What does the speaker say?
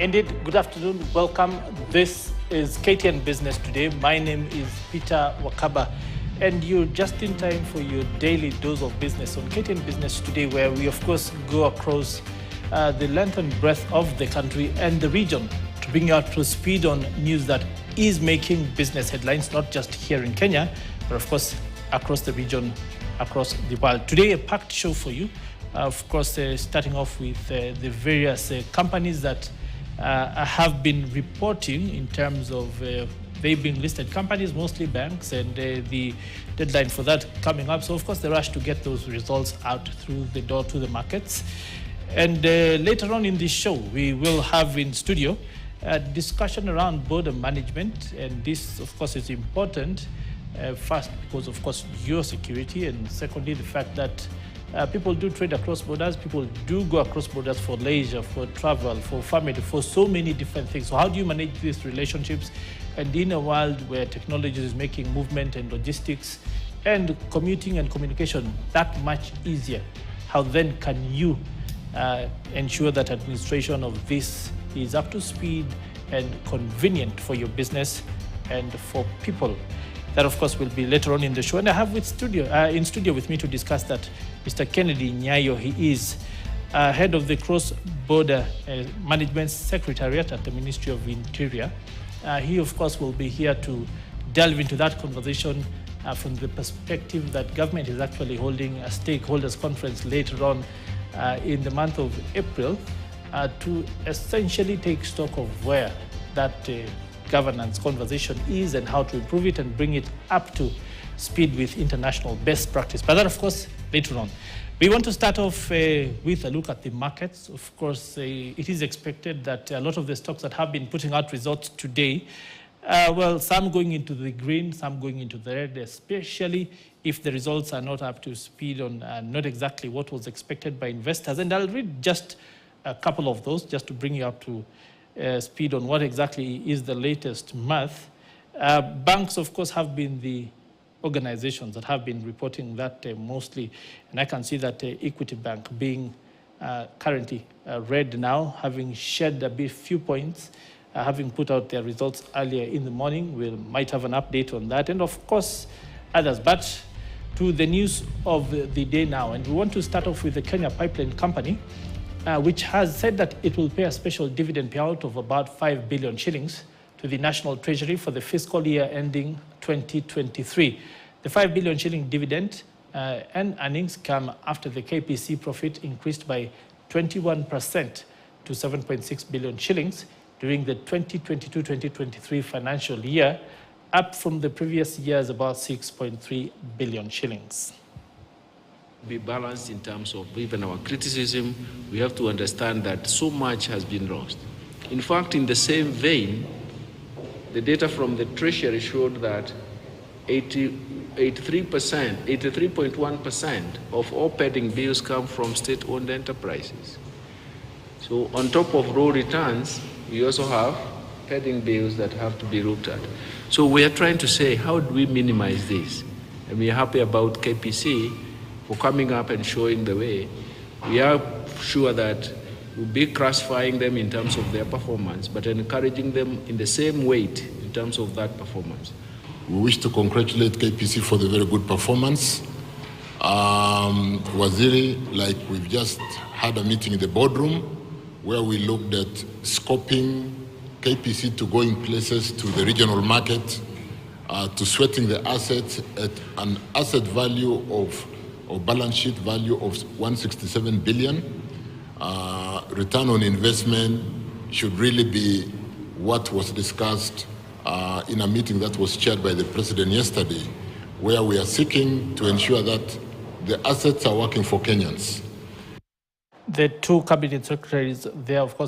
Indeed, good afternoon, welcome. This is KTN Business Today. My name is Peter Wakaba, and you're just in time for your daily dose of business on KTN Business Today, where we, of course, go across the length and breadth of the country and the region to bring you up to speed on news that is making business headlines, not just here in Kenya, but, of course, across the region, across the world. Today, a packed show for you. Of course, starting off with the various companies that have been reporting in terms of they being listed companies, mostly banks, and the deadline for that coming up. So, of course, the rush to get those results out through the door to the markets. And later on in this show, we will have in studio a discussion around border management. And this, of course, is important. First, because, of course, your security, and secondly, the fact that people do trade across borders. People do go across borders for leisure, for travel, for family, for so many different things. So how do you manage these relationships? And in a world where technology is making movement and logistics and commuting and communication that much easier, how then can you ensure that administration of this is up to speed and convenient for your business and for people? That, of course, will be later on in the show. And I have in studio with me to discuss that Mr. Kennedy Nyayo. He is head of the Cross-Border Management Secretariat at the Ministry of Interior. He, of course, will be here to delve into that conversation from the perspective that government is actually holding a stakeholders conference later on in the month of April to essentially take stock of where that governance conversation is and how to improve it and bring it up to speed with international best practice. But that, of course, later on. We want to start off with a look at the markets. Of course, it is expected that a lot of the stocks that have been putting out results today, well, some going into the green, some going into the red, especially if the results are not up to speed on not exactly what was expected by investors. And I'll read just a couple of those just to bring you up to speed on what exactly is the latest math. Banks, of course, have been the organizations that have been reporting that mostly. And I can see that Equity Bank being currently red now, having shed a few points, having put out their results earlier in the morning. We might have an update on that. And, of course, others. But to the news of the day now. And we want to start off with the Kenya Pipeline Company, which has said that it will pay a special dividend payout of about 5 billion shillings to the National Treasury for the fiscal year ending 2023. The 5 billion shilling dividend and earnings come after the KPC profit increased by 21% to 7.6 billion shillings during the 2022-2023 financial year, up from the previous year's about 6.3 billion shillings. Be balanced in terms of even our criticism. We have to understand that so much has been lost. In fact, in the same vein, the data from the Treasury showed that 83.1% of all pending bills come from state-owned enterprises. So on top of raw returns, we also have pending bills that have to be looked at. So we are trying to say, how do we minimize this? And we are happy about KPC for coming up and showing the way. We are sure that we'll be classifying them in terms of their performance, but encouraging them in the same weight in terms of that performance. We wish to congratulate KPC for the very good performance. Waziri, like we've just had a meeting in the boardroom where we looked at scoping KPC to going places to the regional market, to sweating the assets at an asset value of balance sheet value of 167 billion. Return on investment should really be what was discussed in a meeting that was chaired by the president yesterday, where we are seeking to ensure that the assets are working for Kenyans. The two cabinet secretaries there, of course,